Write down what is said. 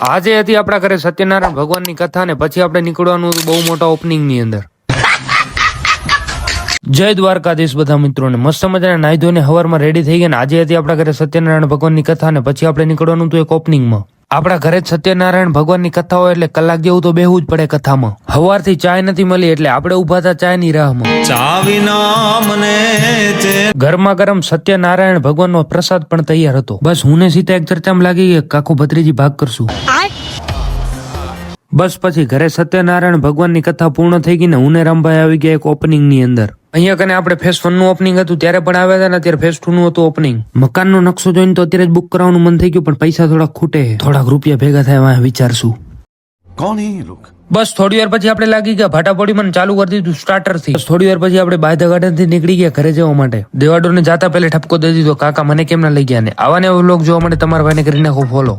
આજે હતી આપણા ઘરે સત્યનારાયણ ભગવાનની કથા ને પછી આપણે નીકળવાનું હતું બહુ મોટા ઓપનિંગ ની અંદર. જય દ્વારકાધીશ બધા મિત્રોને. મસ્ત મજાના નાહી ધોઈને હવારમાં રેડી થઈ ગયા ને આજે હતી આપણા ઘરે સત્યનારાયણ ભગવાનની કથા ને પછી આપણે નીકળવાનું હતું એક ઓપનિંગમાં. આપણા ઘરે જ સત્યનારાયણ ભગવાનની કથા હોય એટલે કલાક જેવું તો બેહવું જ પડે કથામાં. સવારથી ચાય નથી મળી એટલે આપણે ઉભા હતા ચાય ની રાહમાં. ગરમા ગરમ સત્યનારાયણ ભગવાનનો પ્રસાદ પણ તૈયાર હતો. બસ હું ને સીતા એક ચર્ચામાં લાગી ગયા કાકુ ભત્રીજી ભાગ કરશું. બસ પછી ઘરે સત્યનારાયણ ભગવાનની કથા પૂર્ણ થઈ ગઈ ને હું ને રામભાઈ આવી ગયા એક ઓપનિંગ ની અંદર. અહીંયા કને આપણે ફેસ 1 નું ઓપનિંગ હતું ત્યારે પણ આવ્યા હતા ને અત્યારે ફેસ 2 નું હતું ઓપનિંગ. મકાનનો નકશો જોઈને તો અત્યારે જ બુક કરવાનું મન થઈ ગયું પણ પૈસા થોડા ખૂટે. થોડાક રૂપિયા ભેગા થાય વિચારશું. કોણ હે લોક? બસ થોડી વાર પછી આપણે લાગી ગયા ભાટાપોડી મને ચાલુ કરી દીધું સ્ટાર્ટર થી. થોડી વાર પછી આપણે બાય ધ ગાર્ડન થી નીકળી ગયા ઘરે જવા માટે. દેવાડો ને જાતા પહેલા ઠપકો દઈ દીધો કાકા મને કેમ ના લઈ ગયા ને. આવા ને વ્લોગ જોવા માટે તમારા ભાઈને કરી નાખો ફોલો.